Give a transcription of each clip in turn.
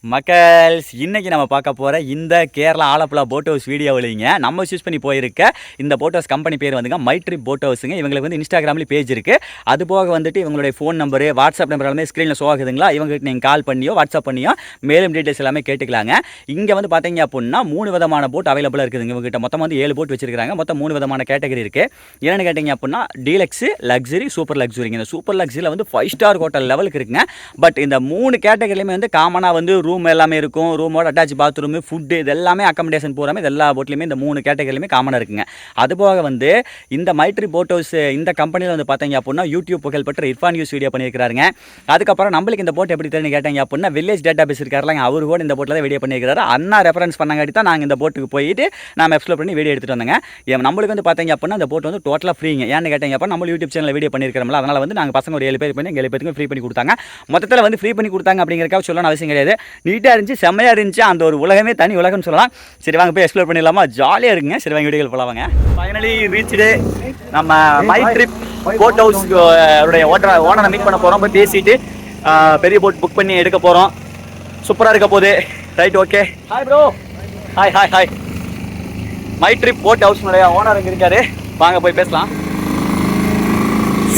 மக்கள்ஸ் இன்னைக்கு நம்ம பார்க்க போகிற இந்த கேரளா ஆலப்புழா போட் ஹவுஸ் வீடியோவிலிங்க நம்ம சூஸ் பண்ணி போயிருக்க இந்த போட் ஹவுஸ் கம்பெனி பேர் வந்துங்க மைட்ரிப் போட் ஹவுஸுங்க. இவங்களுக்கு வந்து இன்ஸ்டாகிராம்லேயும் பேஜ் இருக்குது. அது போக வந்துட்டு இவங்களுடைய ஃபோன் நம்பரு வாட்ஸ்அப் நம்பர் எல்லாமே ஸ்க்ரீனில் ஷோ ஆகுதுங்களா. இவங்ககிட்ட நீங்கள் கால் பண்ணியோ வாட்ஸ்அப் பண்ணியோ மேலும் டீட்டெயில்ஸ் எல்லாமே கேட்டுக்கலாங்க. இங்கே வந்து பார்த்தீங்க அப்படின்னா 3 விதமான போட் அவைலபிளாக இருக்குதுங்க. இவங்ககிட்ட மொத்தம் வந்து 7 போட் வச்சிருக்காங்க. மொத்தம் 3 விதமான கேட்டகரி இருக்குது. என்னென்னு கேட்டிங்க அப்படின்னா டீலக்ஸு, லக்ஸரி, சூப்பர் லக்ஸரிங்க. இந்த சூப்பர் லக்ஸரியில் வந்து 5 ஸ்டார் ஹோட்டல் லெவலுக்கு இருக்குங்க. பட் இந்த 3 கேட்டகரியுமே வந்து காமனாக வந்து ரூம் எல்லாமே இருக்கும். ரூமோட அட்டாச் பாத்ரூம், ஃபுட்டு, இது எல்லாமே அக்கமடேஷன் பூராமே இது எல்லா போட்லையுமே இந்த 3 கேட்டகரியுமே காமனாக இருக்குங்க. அதுபோக வந்து இந்த மைட்ரி போட் ஹவுஸ் இந்த கம்பெனியில் வந்து பார்த்தீங்க அப்படின்னா யூடியூப் புகழ்பெற்ற இர்ஃபான் யூஸ் வீடியோ பண்ணியிருக்காருங்க. அதுக்கப்புறம் நம்மளுக்கு இந்த போட் எப்படி தெரியும் கேட்டீங்க அப்படின்னா வில்லேஜ் டேட்டா பேஸ் இருக்காருலாங்க, அவரு கூட இந்த போட்டில் தான் வீடியோ பண்ணியிருக்காரு. அண்ணா ரெஃபரன்ஸ் பண்ணாங்காட்டி தான் நாங்கள் இந்த போட்டுக்கு போயிட்டு நம்ம எக்ஸ்ப்ளோர் பண்ணி வீடியோ எடுத்துகிட்டு வந்தோங்க. நம்மளுக்கு வந்து பார்த்தீங்க அப்படின்னா இந்த போட் வந்து டோட்டலாக ஃப்ரீங்க. ஏன்னு கேட்டீங்க அப்படின்னா நம்ம யூடியூப் சேனலில் வீடியோ பண்ணியிருக்கிறோம்ல, அதனால் வந்து நாங்கள் பசங்க ஒரு 7 பேர் பண்ணி 7 பேருக்கு ஃப்ரீ பண்ணி கொடுத்தாங்க. மொத்தத்தில் வந்து ஃப்ரீ பண்ணி கொடுத்தாங்க அப்படிங்கிறக்காக சொல்லணும் அவசியம் கிடையாது. நீட்டாக இருந்துச்சு, செம்மையாக இருந்துச்சு. அந்த ஒரு உலகமே தனி உலகம்னு சொல்லலாம். சரி வாங்க போய் எக்ஸ்ப்ளோர் பண்ணிடலாமா? ஜாலியாக இருக்குங்க. சரி வாங்க வீடியோகள் போகலாங்க. ஃபைனலி ரீச்டு நம்ம மைட்ரிப் போட் ஹவுஸ் ஓனரை மீட் பண்ண போகிறோம். போய் பேசிட்டு பெரிய போட் புக் பண்ணி எடுக்க போகிறோம். சூப்பராக இருக்க போகுது. Right, okay. Hi bro. Hi hi hi. Mytrip boat ஹவுஸ்னுடைய ஓனர் இங்கே இருக்காரு. வாங்க போய் பேசலாம்.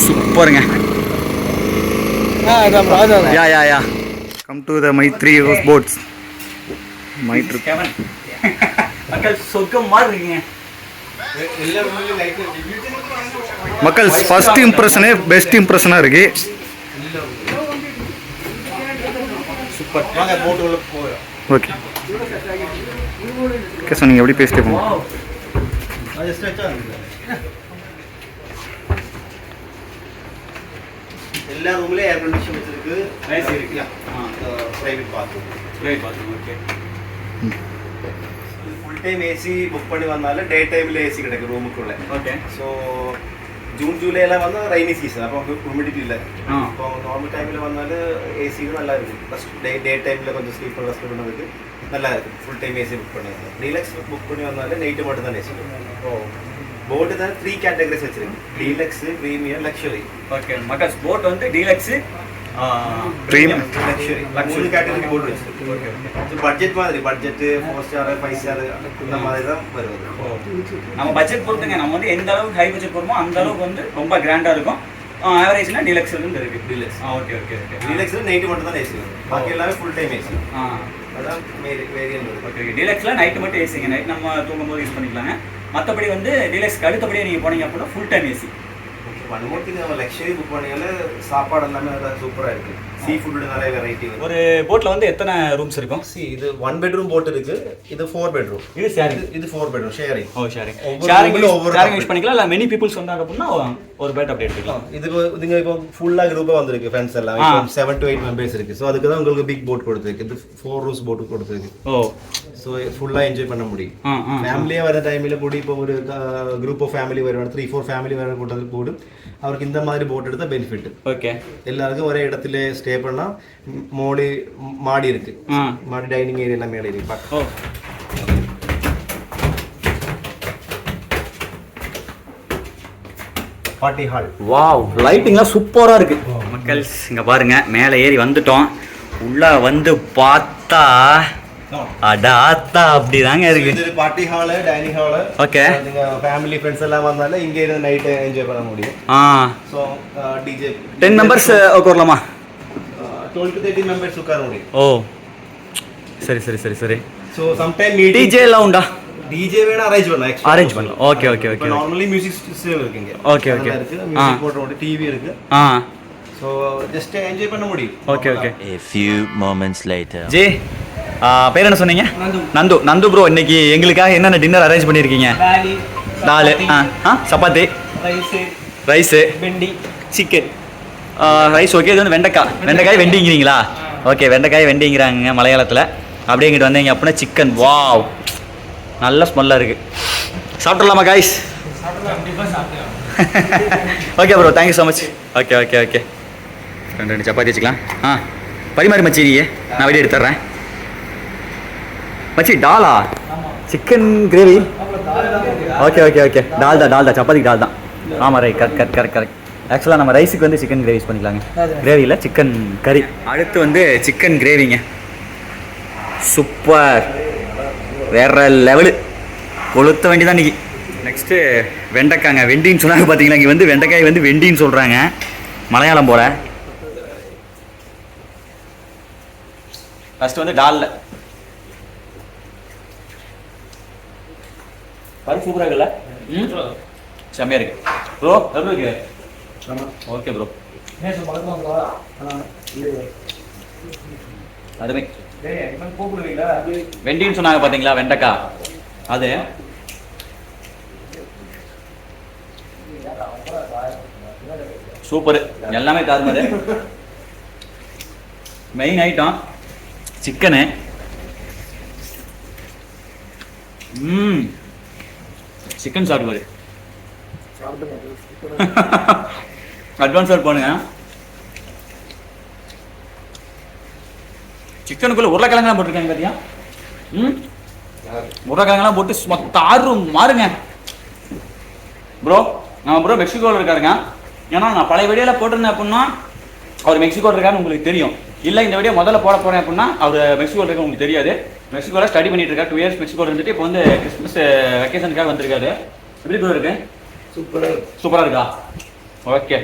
சூப்பருங்க. யா யா யா. Come to the Maitri House Boats. Maitri. மக்கள் சொர்க்கம் மாதிரி இருக்கீங்க. மக்கள் ஃபர்ஸ்ட் இம்ப்ரெஷனே பெஸ்ட் இம்ப்ரெஷனாக இருக்கு. சூப்பர். ஓகே ஓகே சார், நீங்கள் எப்படி பேசிட்டு போங்க. எல்லா ரூம்லயும் ஏர் கண்டிஷன் வச்சிருக்கு. ஏசி இருக்கு. Private bathroom okay. Full time AC book பண்ணி வந்தாலும் டே டைம்ல ஏசி கிடைக்கும் ரூமுக்குள்ள. ஓகே. ஸோ ஜூன் ஜூலை எல்லாம் வந்து ரைனி சீசன், அப்போ ஹியூமிடிட்டி இல்லை. இப்போ நார்மல் டைமில் வந்தாலும் ஏசி நல்லா இருக்கும். ஃபஸ்ட் டே டைமில் கொஞ்சம் ஸ்லீப்பர் ரெஸ்ட் பண்ணதுக்கு நல்லா இருக்கும். ஃபுல் டைம் ஏசி புக் பண்ணி வந்தால் டீலக்ஸ் புக் பண்ணி வந்தாலும் நைட்டு மட்டும் தான் ஏசி. ஓ போட் தான் 3 கேட்டகரிஸ் வச்சிருக்கு. Deluxe, premium, luxury. ஓகே மக்கள், போட் வந்து deluxe, premium, luxury 3 category boat வச்சிருக்கு. Okay okay. பட்ஜெட் மாதிரி பட்ஜெட் 4 ஸ்டார் 5 ஸ்டார் இந்த மாதிரி தான் வருது. நம்ம பட்ஜெட் பொறுத்துங்க. நம்ம வந்து எந்த அளவுக்கு ஹை பட்ஜெட் போறோமோ அந்த அளவுக்கு வந்து ரொம்ப கிராண்டா இருக்கும். ஆவரேஜ்னா டீலக்ஸ் இருந்து இருக்கு. Deluxe okay okay okay. டீலக்ஸ்ல நைட் மட்டும் தான் ஏசி. பாக்கி எல்லாமே ஃபுல் டைம் ஏசி. அதான் வேரியன்ட். Okay okay. டீலக்ஸ்ல நைட் மட்டும் ஏசிங்க. நைட் நம்ம தூங்கும்போது யூஸ் பண்ணிக்கலாங்க. மற்றபடி வந்து டீலக்ஸ்க்கு அடுத்தபடியே நீங்கள் போனீங்க அப்படின்னா ஃபுல் டைம் ஏசி. ஒன்மோர்த்திங் நம்ம லக்ஸரி புக் பண்ணியால சாப்பாடு எல்லாமே சூப்பராக இருக்குது. சீ ஃபுட்டு நிறைய வெரைட்டி. ஒரு போட்டில் வந்து எத்தனை ரூம்ஸ் இருக்கும்? இது 1 பெட்ரூம் போட் இருக்கு. இது 4 பெட்ரூம். இது ஷேரிங். இது 4 பெட்ரூம் ஷேரிங். ஓ ஷேரிங். ஷேரிங் யூஸ் பண்ணிக்கலாம். இல்லை மெனி பீப்புள்ஸ் வந்தாங்க அப்படின்னா ஒரு பெட் அப்படி எடுத்துக்கலாம். இதுங்க இப்போ ஃபுல்லாக குரூப்பாக வந்திருக்கு. ஃப்ரெண்ட்ஸ் எல்லாம் 7 to 8 மெம்பர்ஸ் இருக்கு. ஸோ அதுக்கு தான் உங்களுக்கு பிக் போட் கொடுத்துருக்கு. இது 4 ரூம்ஸ் போட்டு கொடுத்துருக்கு. ஓ ஸோ ஃபுல்லாக என்ஜாய் பண்ண முடியும். ஃபேமிலியாக வர டைமில் கூட இப்போ ஒரு குரூப் ஆஃப் ஃபேமிலி வருவாங்க, 3-4 ஃபேமிலி வர கூட்டத்தில் கூட அவருக்கு இந்த மாதிரி போட் எடுத்தால் பெனிஃபிட். ஓகே. எல்லாருக்கும் ஒரே இடத்துல ஸ்டே பண்ணால் மாடி இருக்கு. மாடி டைனிங் ஏரியா எல்லாம் மேலே இருக்கு. ஓ பார்ட்டி ஹால். வாவ், லைட்டிங்லாம் சூப்பராக இருக்கு மக்கள். இங்கே பாருங்க, மேலே ஏறி வந்துட்டோம். உள்ள வந்து பார்த்தா அடாத்தா அப்படிதாங்க இருக்கு. இது party hall, dining hall. Okay. நீங்க ஃபேமிலி ஃப்ரெண்ட்ஸ் எல்லாம் வந்தால இங்க இருந்து நைட் என்ஜாய் பண்ண முடியும். சோ டிஜே 10 மெம்பர்ஸ் உட்காரலாமா? 12 to 13 மெம்பர்ஸ் உட்கார முடியும். ஓ சரி சரி சரி சரி. சோ சம் டைம் டிஜே எல்லாம் உண்டா? டிஜே வேணா அரேஞ்ச் பண்ணலாம். Okay okay okay. Normally music system இருக்குங்க. Okay okay. மியூசிக் போடுற டிவி இருக்கு. சோ ஜஸ்ட் என்ஜாய் பண்ண முடியும். Okay okay. A few moments later. Ji பேர் என்ன சொன்னீங்க? நந்து. நந்து ப்ரோ, இன்னைக்கு எங்களுக்காக என்னென்ன டின்னர் அரேஞ்ச் பண்ணியிருக்கீங்க? தால், சப்பாத்தி, ரைஸு, வெண்டி, சிக்கன். Rice okay. இது வந்து வெண்டைக்காய் வெண்டிங்கிறீங்களா? ஓகே, வெண்டைக்காய் வெண்டிங்கிறாங்க மலையாளத்தில். அப்படியே இங்கிட்டு வந்தீங்க அப்படின்னா சிக்கன். வாவ், நல்ல ஸ்மெல்லாக இருக்குது. சாப்பிட்றலாமா guys? Okay bro, thank you so much. Okay okay okay. 2 chapati வச்சுக்கலாம். பரிமாறி மச்சி, நீ நான் வெளியே எடுத்துட்றேன் மச்சி. டாலா chicken gravy. Okay okay okay. டால் தான் சப்பாத்திக்கு டால் தான். ஆமாம் ரைட், கரெக்ட். ஆக்சுவலாக நம்ம ரைஸுக்கு வந்து சிக்கன் கிரேவி யூஸ் பண்ணிக்கலாங்க. கிரேவியில் சிக்கன் கறி. அடுத்து வந்து சிக்கன் கிரேவிங்க. சூப்பர், வேற லெவலு, கொளுத்த வேண்டியதான் இன்னைக்கு. நெக்ஸ்ட்டு வெண்டைக்காங்க, வெண்டின்னு சொன்னாங்க பார்த்தீங்களா, இங்கே வந்து வெண்டைக்காய் வந்து வெண்டின்னு சொல்கிறாங்க, மலையாளம் போல். ஃபஸ்ட்டு வந்து டாலில் பருப்பு சூப்பராக இருக்குல்ல? செம்மையாக இருக்கு ப்ரோ. எப்படி இருக்கு? ஓகே ப்ரோ, அதுமே வெண்டின்னு சொன்னாங்க பார்த்தீங்களா, வெண்டைக்காய் அது சூப்பரு, எல்லாமே தாறுமாறு. Main item chicken. சிக்கன் சாப்பிடுவாரு, அட்வான்ஸ் ஆட் பண்ணுங்க. சிக்கனுக்குள்ள உருளைக்கிழங்கெல்லாம் போட்டிருக்காங்க பாத்தியா? உருளைக்கிழங்கெல்லாம் போட்டு தாறு மாறுங்க ப்ரோ. நம்ம ப்ரோ மெக்சிகோவில் இருக்காருங்க. ஏன்னா நான் பழைய வீடியோவில் போட்டிருந்தேன் அப்படின்னா அவர் மெக்சிகோவில் இருக்காருன்னு உங்களுக்கு தெரியும். இல்லை இந்த வீடியோ முதல்ல போட போகிறேன் அப்படின்னா அவர் மெக்சிகோவில் இருக்க உங்களுக்கு தெரியாது. மெக்சிகோவில் ஸ்டடி பண்ணிட்டு இருக்காரு, 2 இயர்ஸ் மெக்சிகோவில் இருந்துட்டு இப்போ வந்து கிறிஸ்மஸ் வெக்கேஷனுக்காக வந்திருக்காரு. எப்படி ப்ரோ இருக்கு? சூப்பராக இருக்கா? ஓகே.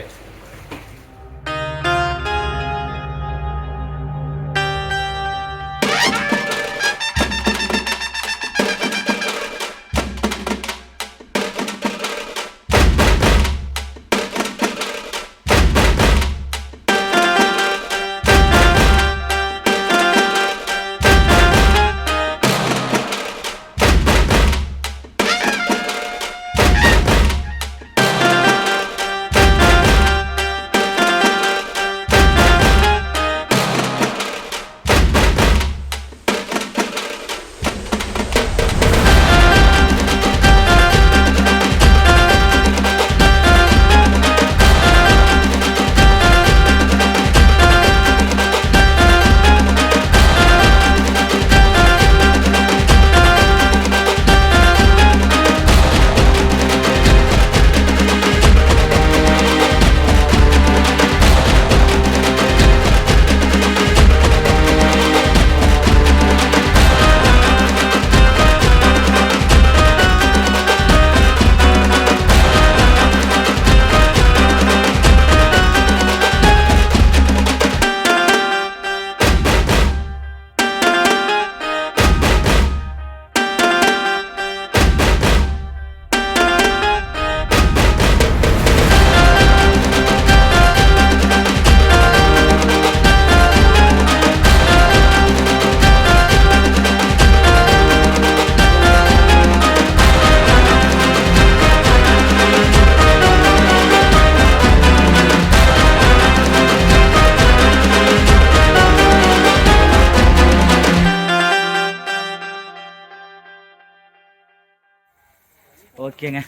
ஓகேங்க.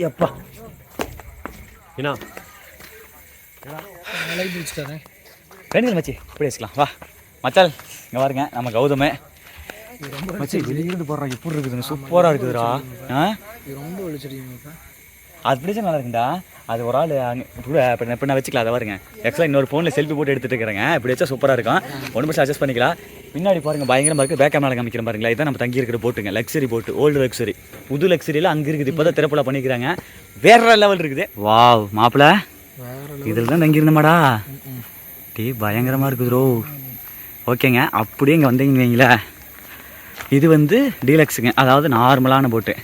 எப்பா என்ன வேணுங்க மச்சி, இப்படி வச்சுக்கலாம் வா. மச்சால் இங்கே பாருங்க, நம்ம கௌதமே மச்சி வெளியிருந்து போடுறாங்க. எப்படி இருக்குதுங்க? சூப்பராக இருக்குதுடா. ரொம்ப விழிச்சிருக்கீங்க. அது பிடிச்சா நல்லா இருக்குண்டா. அது ஒரு ஆள் அங்கே இப்போ நான் வச்சுக்கலாம். அதை பாருங்க, ஆக்சுவலாக இன்னொரு ஃபோனில் செல்ஃபி போட்டு எடுத்துகிட்டு இருக்கிறேங்க. இப்படி வச்சா சூப்பராக இருக்கும். 1% அட்ஜஸ்ட் பண்ணிக்கலாம். பின்னாடி பாருங்கள் பயங்கரமாக இருக்குது. பேக் கேமரா காமிக்கிற பாருங்களா, இதுதான் நம்ம தங்கி இருக்கிற போட்டுங்க. லக்ஸரி போட்டு, ஓல்டு லக்ஸரி. புது லக்ஸரியில் அங்கே இருக்குது. இப்போ தான் திறப்பலாம் பண்ணிக்கிறாங்க. வேற லெவல் இருக்குது. வாவ் மாப்பிள்ள, இதில் தான் தங்கியிருந்தமாடா. டீ பயங்கரமாக இருக்குது ப்ரோ. ஓகேங்க, அப்படியே இங்கே வந்தீங்கன்னு வைங்களேன், இது வந்து டீலக்ஸுங்க, அதாவது நார்மலான போட்டு.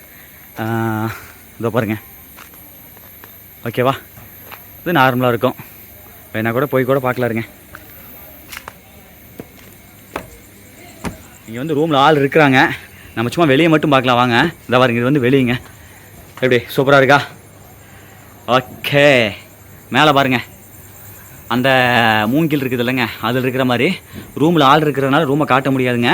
இதோ பாருங்க, ஓகேவா? இது நார்மலாக இருக்கும். வேணா கூட போய் கூட பார்க்கலாருங்க. இங்கே வந்து ரூமில் ஆள் இருக்கிறாங்க. நம்ம சும்மா வெளியே மட்டும் பார்க்கலாம் வாங்க. இதை பாருங்க, இது வந்து வெளியேங்க. எப்படி சூப்பராக இருக்கா? ஓகே. மேலே பாருங்கள், அந்த மூங்கில் இருக்குது இல்லைங்க, அதில் இருக்கிற மாதிரி ரூமில் ஆள் இருக்கிறதுனால ரூமை காட்ட முடியாதுங்க.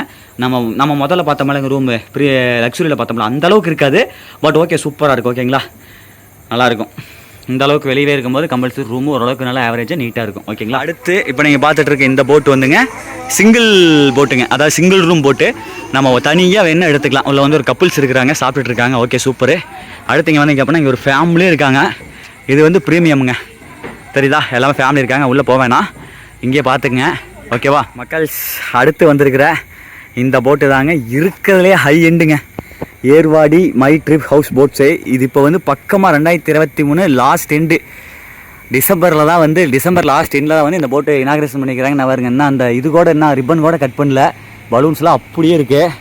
நம்ம முதல்ல பார்த்த மாதிரிங்க ரூமு பெரிய லக்ஸுரியில் பார்த்தோம்ல அந்த அளவுக்கு இருக்காது. பட் ஓகே, சூப்பராக இருக்கும். ஓகேங்களா, நல்லாயிருக்கும். இந்த அளவுக்கு வெளியே இருக்கும்போது கம்பல்சரி ரூமு ஓரளவுக்கு நல்லா ஆவரேஜாக நீட்டாக இருக்கும். ஓகேங்களா, அடுத்து இப்போ நீங்கள் பார்த்துட்டு இருக்க இந்த போட்டு வந்துங்க சிங்கிள் போட்டுங்க, அதாவது சிங்கிள் ரூம் போட்டு. நம்ம தனியாக வேணும் எடுத்துக்கலாம். உள்ள வந்து ஒரு கப்புள்ஸ் இருக்கிறாங்க, சாப்பிட்டுட்டு இருக்காங்க. Okay, super. அடுத்து இங்கே வந்து அப்படின்னா இங்கே ஒரு ஃபேமிலியும் இருக்காங்க. இது வந்து ப்ரீமியமுங்க, தெரியுதா? எல்லாமே ஃபேமிலி இருக்காங்க. உள்ளே போவேண்ணா, இங்கேயே பார்த்துக்குங்க. ஓகேவா மக்கள்ஸ்? அடுத்து வந்திருக்கிற இந்த போட்டு தாங்க இருக்கிறதுலே ஹை எண்டுங்க. ஏர்வாடி மை ட்ரிப் ஹவுஸ் போட்ஸு. இது இப்போ வந்து பக்கமாக 2023 லாஸ்ட் எண்டு டிசம்பரில் தான் வந்து டிசம்பர் லாஸ்ட் எண்டில் தான் வந்து இந்த போட்டு இனாக்ரேஷன் பண்ணிக்கிறாங்க. நான் பாருங்க என்ன அந்த இது கூட என்ன ரிப்பன் கூட கட் பண்ணல, பலூன்ஸ்லாம் அப்படியே இருக்குது.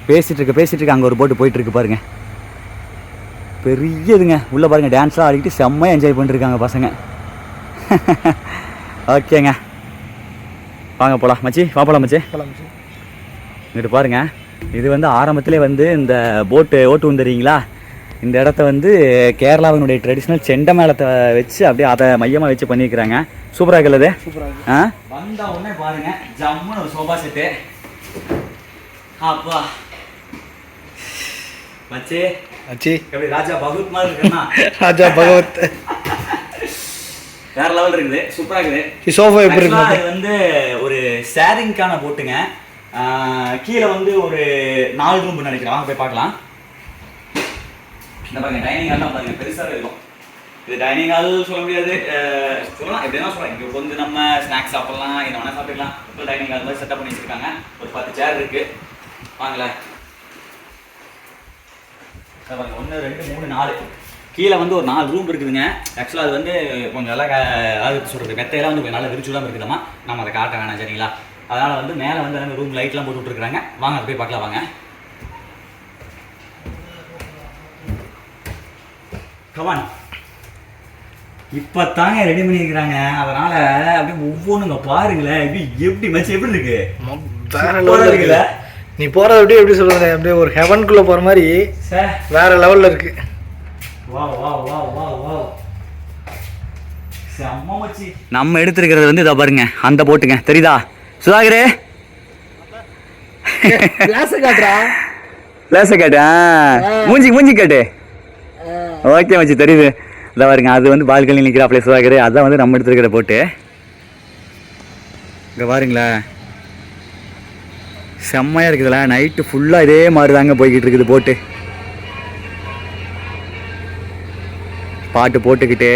பேசிகிட்டு இருக்கு அங்கே ஒரு போட்டு போயிட்டுருக்கு பாருங்கள். பெரிய இதுங்க. உள்ளே பாருங்கள் டான்ஸ்லாம் ஆடிக்கிட்டு செம்மையாக என்ஜாய் பண்ணிருக்காங்க பசங்க. ஓகேங்க வாங்க போகலாம் மச்சி. போகலாம் மச்சி. இங்கிட்டு பாருங்கள், இது வந்து ஆரம்பத்திலே வந்து இந்த போட்டு ஓட்டு வந்துடுறீங்களா, இந்த இடத்த வந்து கேரளாவினுடைய ட்ரெடிஷ்னல் செண்டை மேளத்தை வச்சு அப்படியே அதை மையமாக வச்சு பண்ணியிருக்கிறாங்க. சூப்பராக இருக்குல்லது. ஆ வந்த உடனே பாருங்கள் ஜம்முன்னு ஒரு சோஃபா செட்டு. அப்பா மச்சி எப்படி ராஜா பகவத் மாதிரி இருக்குன்னா ராஜா பகவத் வேற லெவல் இருக்குது. சூப்பராக இருக்குது. சோஃபா எப்படி இருக்கு? இது வந்து ஒரு ஷேரிங்கான போட்டுங்க. கீழே வந்து ஒரு 4 ரூம் நினைக்கிறேன். வாங்க போய் பார்க்கலாம். இந்த பாருங்க டைனிங் ஹால்லாம் பாருங்க பெருசாக இருக்கும். இது டைனிங் ஹால் சொல்ல முடியாது, சொல்லலாம் எப்படின்னா சொல்லலாம். இங்கே வந்து நம்ம ஸ்நாக்ஸ் சாப்பிடலாம், என்ன வேணால் சாப்பிட்டுக்கலாம். இப்போ டைனிங் ஹால் மாதிரி செட்டப் பண்ணி வச்சுருக்காங்க. ஒரு 10 சேர் இருக்குது. வாங்களேன். 1 2 3 4 கீழே வந்து ஒரு 4 ரூம் இருக்குதுங்க. ஆக்சுவலாக அது வந்து கொஞ்சம் நல்லா அதாவது சொல்கிறது மெத்தையெல்லாம் வந்து நல்லா விரிச்சு விடாமல் இருக்குதாம்மா. நம்ம அதை காட்ட வேணாம் சரிங்களா. அதனால் வந்து மேலே வந்து அந்த ரூம் லைட்லாம் போட்டு விட்ருக்குறாங்க. வாங்க அதை போய் பார்க்கலாம் வாங்க. கமான். இப்போ தாங்க ரெடி பண்ணியிருக்கிறாங்க. அதனால் அப்படியே ஒவ்வொன்றுங்க பாருங்களேன். எப்படி மச்சி எப்படி இருக்கு? வேற லெவலில் இருக்குல்ல. நீ போகிறது அப்படியே எப்படி சொல்கிறது, அப்படியே ஒரு ஹெவனுக்குள்ளே போகிற மாதிரி வேற லெவலில் இருக்கு. வா வா வா வா வா. நம்ம எடுத்துருக்கிறது வந்து இதை பாருங்க, அந்த போட்டுங்க தெரியுதா சுதாகரே? கிளாஸை காட்டு. மூஞ்சி காட்டு. ஓகே மச்சி தெரியுது. இதை பாருங்க, அது வந்து பால்கனி நிற்கிறாப்ல சுதாகரே. அதான் வந்து நம்ம எடுத்துருக்கிற போட்டு. இங்கே பாருங்களேன் செம்மையாக இருக்குதுல்ல. நைட்டு ஃபுல்லாக இதே மாதிரி தாங்க போய்கிட்டு இருக்குது போட்டு. பாட்டு போட்டுக்கிட்டு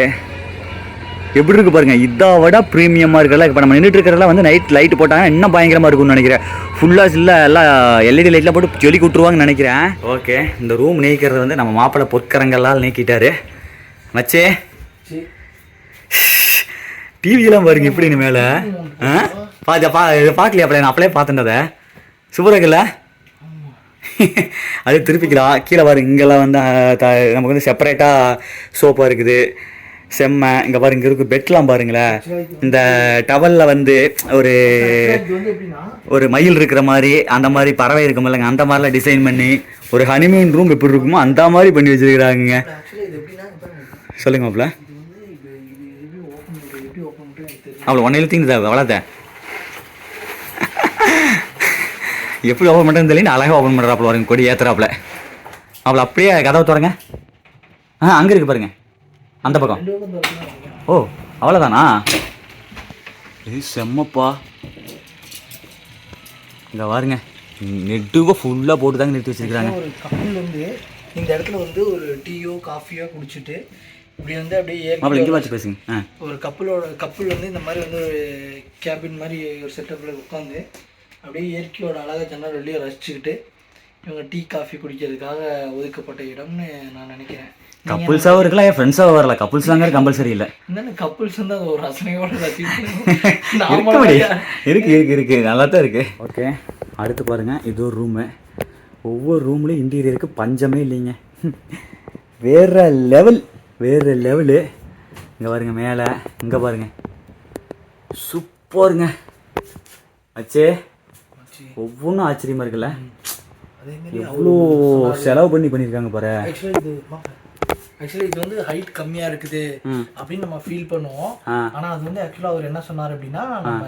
எப்படி இருக்கு பாருங்க. இதை விட ப்ரீமியமாக இருக்குல்ல. இப்போ நம்ம நின்றுட்டு இருக்கிறதெல்லாம் வந்து நைட் லைட்டு போட்டாங்கன்னா இன்னும் பயங்கரமாக இருக்கும்னு நினைக்கிறேன். ஃபுல்லாக இல்லை எல்லாம் எல்இடி லைட்லாம் போட்டு ஜொலி விட்டுருவாங்கன்னு நினைக்கிறேன். ஓகே, இந்த ரூம் நீக்கிறது வந்து நம்ம மாப்பிள்ளை பொற்கரங்கள்லாம் நீக்கிட்டாரு மச்சே. டிவியெல்லாம் பாருங்க எப்படி மேலே பார்க்கலையா? அப்படியே நான் அப்படியே பார்த்துட்டதை சூப்பராக இருக்குல்ல. அது திருப்பிக்கலாம். கீழே பாருங்க இங்கெல்லாம் வந்து நமக்கு வந்து செப்பரேட்டாக சோஃபா இருக்குது. செம்ம. இங்கே பாருங்க இங்கே இருக்குது பெட்லாம் பாருங்களேன். இந்த டவலில் வந்து ஒரு மயில் இருக்கிற மாதிரி அந்த மாதிரி பறவை இருக்கும் இல்லைங்க, அந்த மாதிரிலாம் டிசைன் பண்ணி ஒரு ஹனிமூன் ரூம் எப்படி இருக்குமோ அந்த மாதிரி பண்ணி வச்சுருக்கிறாங்க. சொல்லுங்க மாப்பிள்ள. அவ்வளோ ஒன்றையில் தீங்குதா அவ்வளோத எப்படி ஓப்பன் பண்ணுறதுன்னு தெரியல. அழகாக ஓப்பன் பண்ணுறாப்புல பாருங்க, கொடி ஏற்றுறாப்புல. அவ்வளோ அப்படியே கதவை திறங்க. அங்கே இருக்குது பாருங்க அந்த பக்கம். ஓ அவ்வளோதானா? இது செம்மப்பா. இங்கே பாருங்க நெட்டுவாக ஃபுல்லாக போட்டு தாங்க நிறுத்தி வச்சுருக்காங்க. ஒரு கப்பல் வந்து இந்த இடத்துல வந்து ஒரு டீயோ காஃபியோ குடிச்சிட்டு இப்படி வந்து அப்படியே இங்கே வச்சு பேசுங்க. ஒரு கப்பல் வந்து இந்த மாதிரி வந்து ஒரு கேபின் மாதிரி ஒரு செட்டப்பில் உட்காந்து அப்படியே இயற்கையோட அழகாக ஜன்னல் வெளியே ரசிச்சுக்கிட்டு இவங்க டீ காஃபி குடிக்கிறதுக்காக ஒதுக்கப்பட்ட இடம்னு நான் நினைக்கிறேன். கப்புள்ஸாகவும் இருக்கலாம், என் ஃப்ரெண்ட்ஸாகவும் வரல. கப்புள்ஸ் தாங்க கம்பல்சரி இல்லை. என்னென்ன கப்புள்ஸ் வந்து அது ஒரு ரசனையோட இருக்கு நல்லா தான் இருக்குது. ஓகே அடுத்து பாருங்கள், இது ஒரு ரூமு. ஒவ்வொரு ரூம்லேயும் இன்டீரியருக்கு பஞ்சமே இல்லைங்க. வேறு லெவலு. இங்கே பாருங்க மேலே, இங்கே பாருங்க சூப்பருங்க ஆச்சே. ஒவ்வொன்றும் ஆச்சரியமாக இருக்குல்ல. எவ்வளோ செலவு பண்ணியிருக்காங்க பாரு. ஆக்சுவலி இது வந்து ஹைட் கம்மியாக இருக்குது அப்படின்னு நம்ம ஃபீல் பண்ணுவோம். ஆனால் அது வந்து ஆக்சுவலாக அவர் என்ன சொன்னார் அப்படின்னா, நம்ம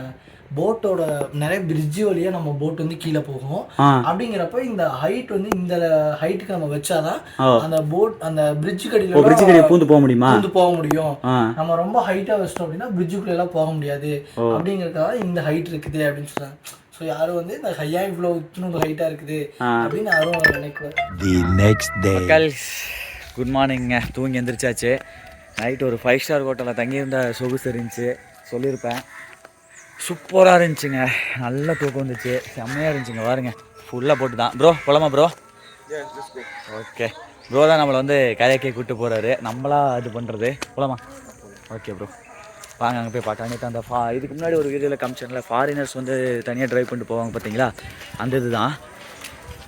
போட்டோட நிறைய பிரிட்ஜ் வழியா நம்ம போட் வந்து கீழே போகும். அப்படிங்கிறப்ப இந்த ஹைட் வந்து இந்த ஹைட்டுக்கு நம்ம வச்சாதான் அந்த போட் அந்த பிரிட்ஜ் கடியில பூந்து போக முடியும். நம்ம ரொம்ப ஹைட்டா வச்சிட்டோம் அப்படின்னா பிரிட்ஜுக்குள்ள எல்லாம் போக முடியாது. அப்படிங்கறதுக்காக இந்த ஹைட் இருக்குது அப்படின்னு சொல்றாங்க. ஸோ யாரும் வந்து இந்த ஹையா இவ்வளோ இத்தனோட ஹைட்டா இருக்குது அப்படின்னு யாரும் நினைக்கல. குட் மார்னிங்க. தூங்கி எந்திரிச்சாச்சு. நைட்டு ஒரு 5 ஸ்டார் ஹோட்டலில் தங்கியிருந்த சொகுசு இருந்துச்சு, சொல்லியிருப்பேன். சூப்பராக இருந்துச்சுங்க. நல்ல தூக்கம் வந்துச்சு, செம்மையாக இருந்துச்சுங்க. பாருங்க ஃபுல்லாக போட்டு தான் ப்ரோ போலாமா ப்ரோ? ஓகே ப்ரோ தான் நம்மளை வந்து கயாக்கே கூப்பிட்டு போகிறாரு, நம்மளா இது பண்ணுறது. போலாமா? ஓகே ப்ரோ வாங்க அங்கே போய் பார்க்கலாம். நேற்று அந்த இதுக்கு முன்னாடி ஒரு வீடியோவில் காமிச்சேன்ல, ஃபாரினர்ஸ் வந்து தனியாக ட்ரைவ் பண்ணிட்டு போவாங்க பார்த்தீங்களா, அந்த இது தான்.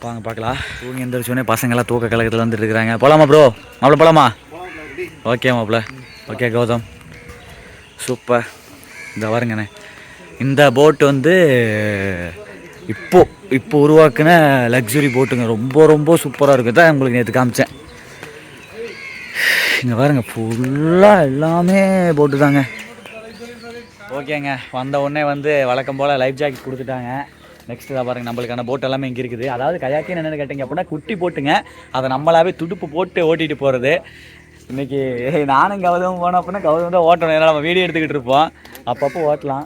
வாங்க பார்க்கலாம். தூங்கி எந்திரிச்சோடனே பசங்களாம் தூக்க கழகத்தில் வந்துட்டு இருக்கிறாங்க. போலாமா ப்ரோ? மாப்பிள்ள போலாமா? ஓகே மாப்பிள்ள. Okay Gautham super. இந்த பாருங்கண்ணே, இந்த போட்டு வந்து இப்போ உருவாக்குன லக்ஸுரி போட்டுங்க, ரொம்ப ரொம்ப சூப்பராக இருக்குது. தான் உங்களுக்கு நேற்று காமிச்சேன். இங்கே பாருங்க ஃபுல்லாக எல்லாமே போட்டு தாங்க. ஓகேங்க, வந்த உடனே வந்து வழக்கம் போல் லைஃப் ஜாக்கெட் கொடுத்துட்டாங்க. நெக்ஸ்ட் தான் பாருங்கள், நம்மளுக்கான போட் எல்லாமே இங்கே இருக்குது. அதாவது கயாக்கே என்னென்னு கேட்டிங்க அப்படின்னா குட்டி போட்டுங்க, அதை நம்மளாவே துடுப்பு போட்டு ஓட்டிகிட்டு போகிறது. இன்றைக்கி நானும் கௌதம் போனோம் அப்படின்னா கௌதம் தான் ஓட்டணும், ஏன்னா நம்ம வீடியோ எடுத்துக்கிட்டு இருப்போம், அப்பப்போ ஓட்டலாம்.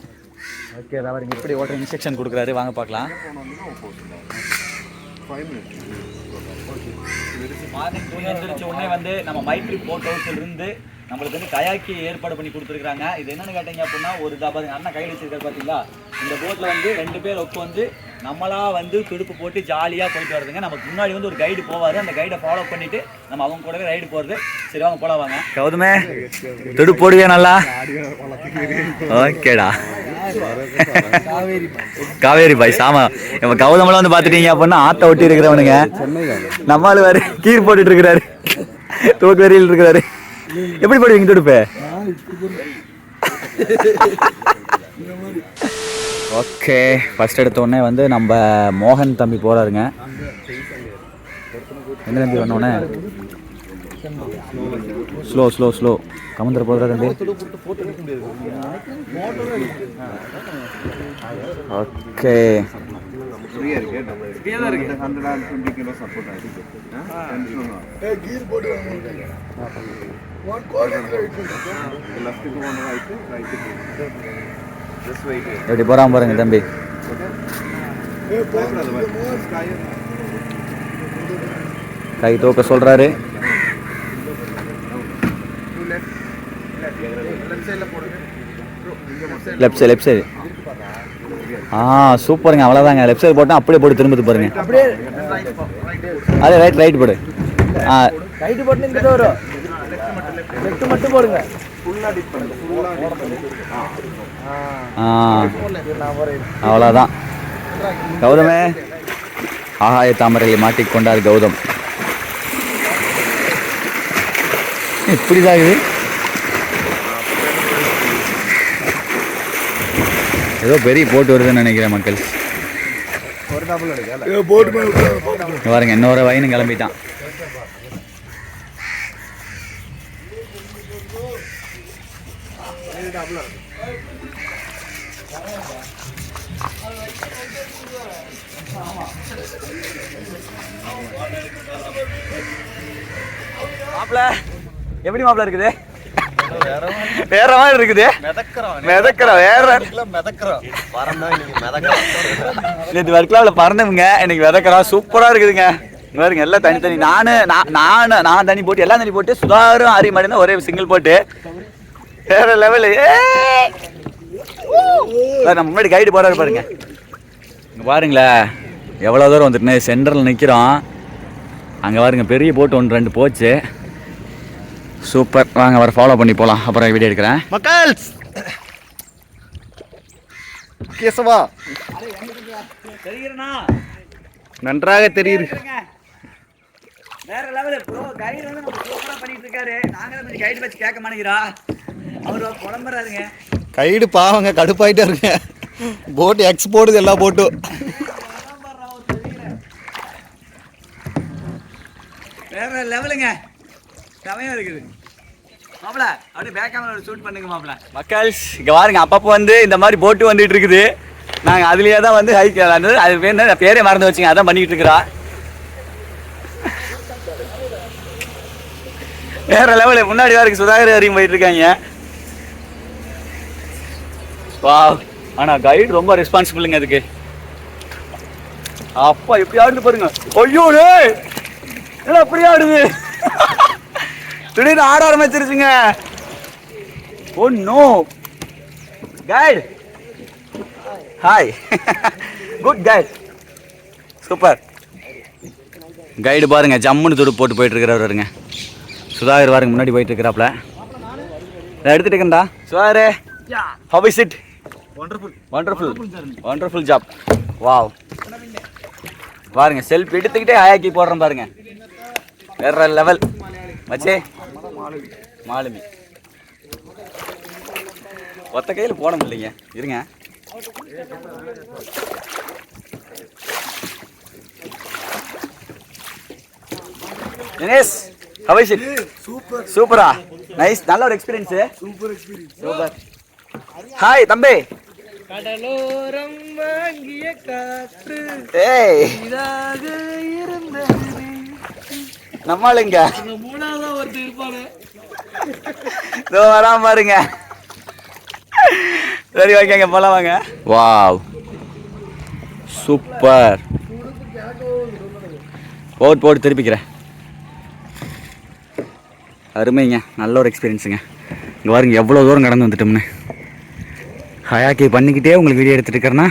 ஓகே அதான் பாருங்க இப்படி ஓட்டுற இன்ஸ்ட்ரக்ஷன் கொடுக்குறாரு, வாங்க பார்க்கலாம். மார்னிங் தூங்கி எழுந்திரிச்ச உடனே வந்து நம்ம மைட்ரி போட் ஹவுஸில் இருந்து நம்மளுக்கு வந்து கயாக்கி ஏற்பாடு பண்ணி கொடுத்துருக்காங்க. இது என்னென்னு கேட்டிங்க அப்படின்னா, ஒரு பாருங்க அண்ணன் கையில் வச்சிருக்காரு பார்த்தீங்களா, இந்த போட்டில் வந்து 2 பேர் உட்காந்து நம்மளா வந்து துடுப்பு போட்டு ஜாலியாக போயிட்டு வருதுங்க. நமக்கு முன்னாடி வந்து ஒரு கைடு போவார், அந்த கைடை ஃபாலோ பண்ணிவிட்டு நம்ம அவங்க கூடவே ரைடு போகிறது. சரி வாங்க போல வாங்க. கௌதமே துடுப்பு போடுவியா நல்லா? ஓகேடா காவேரி பாய் சாமா. நம்ம கௌதமெல்லாம் வந்து பார்த்துட்டீங்க அப்படின்னா ஆற்ற ஒட்டி இருக்கிறவனுங்க, நம்மளால வேறு கீர் போட்டுட்டு இருக்கிறாரு, தூக்கு வரியில் இருக்கிறாரு. எப்படி போடுவீங்க துடுப்பு? ஓகே ஃபர்ஸ்ட் எடுத்த உடனே வந்து நம்ம மோகன் தம்பி போகிறாருங்க. என்ன தம்பி பண்ணோடனே ஸ்லோ ஸ்லோ ஸ்லோ கமந்தர போடுறா தம்பி. ஓகே எப்படி போறான் பாருங்க தம்பி. கை தூக்க சொல்றாரு. Left side. சூப்பருங்க, அவ்வளோதாங்க. லெஃப்ட் சைடு போட்டால் அப்படியே போட்டு திரும்பி பாருங்க. அதே ரைட் போடு. ரைட்டு போட்டு இங்கே வரும், லெஃப்ட் மட்டும் போடுங்க. அவ்வளோதான். கௌதமே ஆகாய தாமரையில் மாட்டிக்கொண்டார் கௌதம். இப்படிதான் இது. ஏதோ பெரிய போட்டு வருதுன்னு நினைக்கிறேன் மக்கள். பாருங்க இன்னொரு வயனும் கிளம்பிட்டான். மாப்பிள எப்படி மாப்பிள இருக்குது? வேற மாதிரி இருக்குது. நேற்று வர்க்கலாவில் பறந்தவங்க இன்னைக்கு விதக்கிறோம். சூப்பரா இருக்குதுங்க. பாருங்க எல்லாம் தனித்தனி. நான் தனி போட்டு எல்லாம் தனி போட்டு சுதாரும் ஆரி மாதிரி தான் ஒரே சிங்கிள் போட்டு வேற லெவலு. நம்ம முன்னாடி கைடு போறாரு பாருங்க. இங்க பாருங்களேன் எவ்வளோ தூரம் வந்துட்டு சென்டரில் நிற்கிறோம். அங்கே பாருங்க பெரிய போட்டு 1-2 போச்சு. சூப்பர், வாங்க வர ஃபாலோ பண்ணி போகலாம். அப்புறம் வீடியோ எடுக்கிறேன். மக்கள்ஸ் கேசவா நன்றாக தெரியுது. வேற லெவல் ப்ரோ. கைடு வந்து நம்ம சூப்பரா பண்ணிட்டு இருக்காரு. நாங்க கொஞ்சம் கைடு வச்சு கேட்க மாட்டேங்கிறா. அவர் புலம்புறாருங்க. கைடு பாவங்க கடுப்பாயிட்டே இருங்க. போட்டு எக்ஸ் போடுது எல்லா போட்டும். வேற லெவலுங்க, செமையா இருக்குது. மாப்பிள அப்படியே பேக் கேமரா ஷூட் பண்ணுங்க மாப்பிள. மக்கள்ஸ் இங்கே பாருங்க, அப்பப்போ வந்து இந்த மாதிரி போட்டு வந்துட்டு இருக்குது. நாங்கள் அதுலேயே தான் வந்து ஹைக் அது வேணும், பேரே மறந்து வச்சுங்க, அதான் பண்ணிக்கிட்டு இருக்கிறா. வேற லெவலு. முன்னாடி தான் இருக்கு, சுதாகர் வரைக்கும் போயிட்டு இருக்காங்க. வா, ஆனால் கைடு ரொம்ப ரெஸ்பான்சிபிளுங்க அதுக்கு. அப்பா எப்படி ஆடுது பாருங்க. ஐயோ என்ன அப்படி ஆடுது, திடீர்னு ஆட ஆரம்பிச்சிருச்சுங்க. Oh no guide. Hi good guide. Super. Guide பாருங்க ஜம்முன்னு துடு போட்டு போயிட்டு இருக்கிறவருங்க. சுதாகர் பாருங்க முன்னாடி போயிட்டு இருக்கிறாப்ல. நான் எடுத்துட்டு இருக்கேன்டா சுதாகரே. How is it? Wonderful job. Wow. பாருங்க செல்ஃப் எடுத்துக்கிட்டே ஹயாக்கி போடுறேன் பாருங்க. வேற லெவல் மச்சே. மாலுமி ஒத்த கையில் போட முடியலைங்க, இருங்க. Dinesh how is it? சூப்பரா, நைஸ், நல்ல ஒரு எக்ஸ்பீரியன்ஸ். சூப்பர். ஹாய் தம்பி. கடலோரம் வாங்கிய காற்று ஏய் இதாக இருந்தது. நம்மளுங்க மூணாவதா ஒருத்தர் இருப்பானே. இதோ வராம பாருங்க. சரி ஓகேங்க போலாம் வாங்க. Wow super. போட்டு திருப்பிக்கிறேன். அருமைங்க, நல்ல ஒரு எக்ஸ்பீரியன்ஸுங்க. இங்கே பாருங்க எவ்வளோ தூரம் கடந்து வந்துட்டோம்னு. ஹயாக்கி பண்ணிக்கிட்டே உங்களுக்கு வீடியோ எடுத்துகிட்டு இருக்கிறேன்னா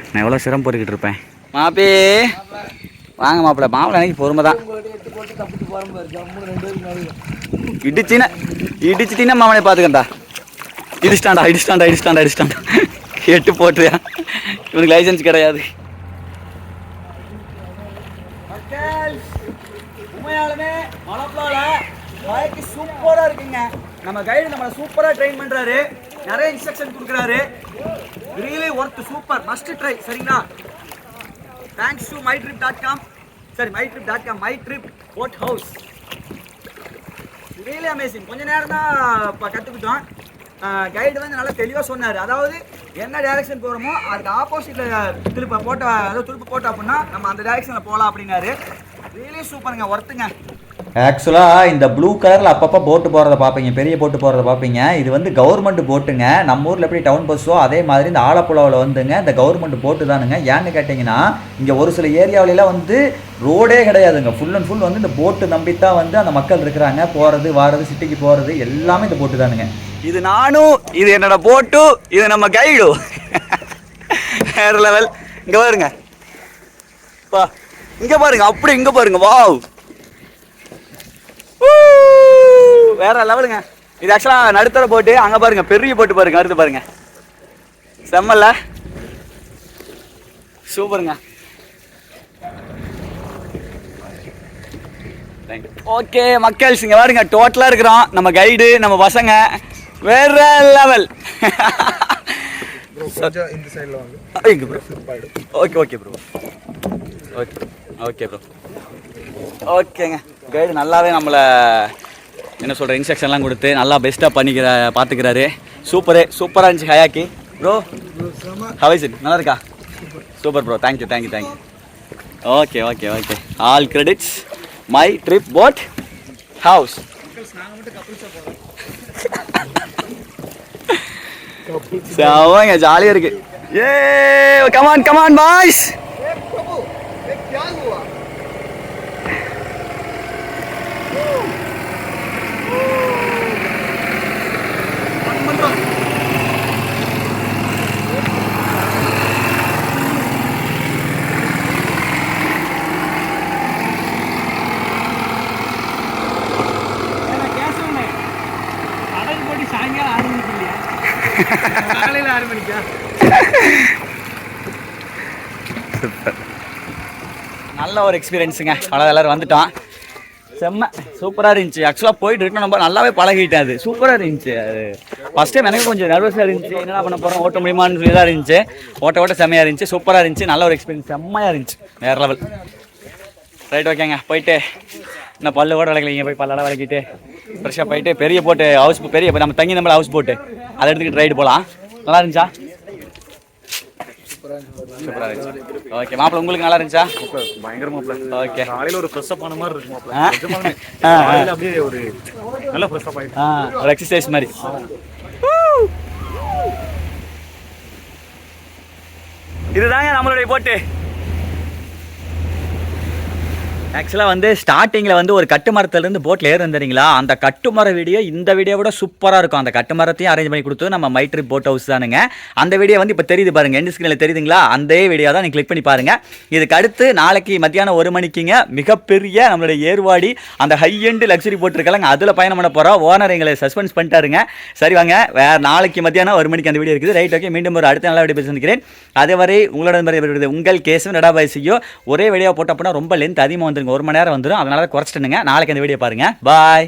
நான் எவ்வளோ சிரமம் போட்டுக்கிட்டு இருப்பேன். மாப்பி வாங்க மாப்பிள்ள. மாப்பிள்ள அன்னைக்கு பொறுமை தான். இடிச்சிட்டின்னா மாமனை பார்த்துக்கண்டா. இடிச்சிட்டாண்டா எட்டு போட்டுறியா? இவனுக்கு லைசன்ஸ் கிடையாது. உண்மையாலுமே மலப்பலால வாழ்க்கை சூப்பராக இருக்குங்க. நம்ம கைடு நம்மளை சூப்பராக ட்ரெயின் பண்ணுறாரு, நிறைய இன்ஸ்ட்ரக்ஷன் கொடுக்குறாரு. Really worth, super, must try. சரிங்களா? Thanks to mytrip.com. சரி mytrip.com, mytrip boat house. Really amazing. கொஞ்ச நேரம் தான் இப்போ கற்றுக்கிட்டோம். கைடு வந்து நல்லா தெளிவாக சொன்னார். அதாவது என்ன டைரக்ஷன் போகிறோமோ அதுக்கு ஆப்போசிட்டில் திருப்ப போட்டோம் அப்படின்னா நம்ம அந்த டைரக்ஷனில் போகலாம் அப்படின்னாரு. ரியலி சூப்பருங்க, ஒர்த்துங்க. ஆக்சுவலாக இந்த ப்ளூ கலரில் அப்பப்போ போட்டு போகிறத பார்ப்பீங்க, பெரிய போட்டு போகிறத பார்ப்பீங்க. இது வந்து கவர்மெண்ட் போட்டுங்க. நம்ம ஊரில் எப்படி டவுன் பஸ்ஸோ அதே மாதிரி இந்த ஆலப்புழாவில் வந்துங்க இந்த கவர்மெண்ட் போட்டு தானுங்க. ஏன்னு கேட்டிங்கன்னா இங்கே ஒரு சில ஏரியாவிலலாம் வந்து ரோடே கிடையாதுங்க. ஃபுல் அண்ட் ஃபுல் வந்து இந்த போட்டு நம்பித்தான் வந்து அந்த மக்கள் இருக்கிறாங்க. போகிறது வாரது, சிட்டிக்கு போகிறது எல்லாமே இந்த போட்டு தானுங்க. இது நானும், இது என்னோட போட்டு, இது நம்ம கைடு. வேற லெவல். இங்கே பாருங்க, இங்கே பாருங்க, அப்படி இங்கே பாருங்க. வாவ், வேற லெவலுங்க. இது ஆக்சுவலாக நடுத்தர போட்டு. அங்கே பாருங்க பெரிய போட்டு பாருங்க, அடுத்து பாருங்க, செம்மல்ல, சூப்பருங்க. ஓகே மக்கள்ஸ், இங்கே பாருங்க டோட்டலாக இருக்கிறோம். நம்ம கைடு, நம்ம பசங்க, வேற level. Okay bro. Okay bro. ஓகேங்க, கைடு நல்லாவே நம்மளை என்ன சொல்கிற இன்ஸ்ட்ரக்ஷன்லாம் கொடுத்து நல்லா பெஸ்ட்டாக பார்த்துக்கிறாரு. சூப்பராக இருந்துச்சு ஹயாக்கி. Bro how is it? நல்லா இருக்கா? Super bro, thank you. Okay. All credits mytrip boat house. செமங்க, ஜாலியாக இருக்கு. ஏ கமான் பாய்ஸ். நல்ல ஒரு எக்ஸ்பீரியன்ஸுங்க. எல்லாரும் வந்துட்டோம். செம்ம சூப்பராக இருந்துச்சு. ஆக்சுவலாக போயிட்டு இருக்கு நம்ம நல்லாவே பழகிட்டேன். அது சூப்பராக இருந்துச்சு. அது ஃபஸ்ட் டைம் எனக்கு கொஞ்சம் நர்வஸாக இருந்துச்சு. என்னடா பண்ண போகிறோம், ஓட்ட முடியுமான்னு சொல்லி தான் இருந்துச்சு. ஓட்ட செம்மையாக இருந்துச்சு, சூப்பராக இருந்துச்சு. நல்ல ஒரு எக்ஸ்பீரியன்ஸ், செம்மையாக இருந்துச்சு, வேறு லெவல். ரைட் ஓகேங்க, போயிட்டு இன்னும் பல்லு கூட விளக்கலைங்க. போய் பல்லெல்லாம் விளக்கிட்டு ஃப்ரெஷ்ஷாக போயிட்டு பெரிய போட்டு ஹவுஸ், பெரிய நம்ம தங்கி நம்மள ஹவுஸ் போட்டு அதை எடுத்துக்கிட்டு ரைடு போகலாம். நல்லா இருந்துச்சா? சூப்பராக இருந்துச்சு. ஓகே மாப்பிள்ள, உங்களுக்கு நல்லா இருந்துச்சா? பயங்கர மாப்பிள்ள. ஓகே, காலையில ஒரு ஃப்ரெஷ் அப் ஆன மாதிரி இருக்கு மாப்பிள்ள. அப்படியே ஒரு நல்ல ஃப்ரெஷ் அப் ஆயிடுச்சு. ஒரு எக்ஸசைஸ் மாதிரி. இதுதாங்க நம்மளுடைய போட்டு. ஆக்சுவலாக வந்து ஸ்டார்டிங்கில் வந்து ஒரு கட்டுமரத்துலேருந்து போட்டில் ஏறுந்தீங்களா, அந்த கட்டுமர வீடியோ இந்த வீடியோ விட சூப்பராக இருக்கும். அந்த கட்டுமரத்தையும் அரேஞ்ச் பண்ணி கொடுத்து நம்ம மைட்ரி போட் ஹவுஸ் தானுங்க. அந்த வீடியோ வந்து இப்போ தெரியுது பாருங்கள், எண்ட் ஸ்க்ரீனில் தெரியுதுங்களா, அந்த வீடியோ தான் நீங்கள் கிளிக் பண்ணி பாருங்கள். இதுக்கு அடுத்து நாளைக்கு மத்தியானம் 1 மணிக்குங்க மிகப்பெரிய நம்மளுடைய ஏர்வாடி அந்த ஹை எண்டு லக்ஸரி போட் இருக்காங்க, அதில் பயணம் பண்ண போகிறோம். ஓனர் எங்களை சஸ்பென்ஸ் பண்ணிட்டாருங்க. சரி வாங்க, வேறு நாளைக்கு மத்தியானம் 1 மணிக்கு அந்த வீடியோ இருக்குது. Right, okay. மீண்டும் ஒரு அடுத்த நல்ல வீடியோ பேசிக்கிறேன். அதுவரை உங்களோட உங்கள் கேஸும் நடாபாய்ஸையோ ஒரே வீடியோ போட்டோம்னா ரொம்ப லென்த் அதிகமாக வந்துருங்க, 1 மணி நேரம் வந்துடும். அதனால குறைச்சிட்டுங்க. நாளைக்கு அந்த வீடியோ பாருங்கள். பாய்.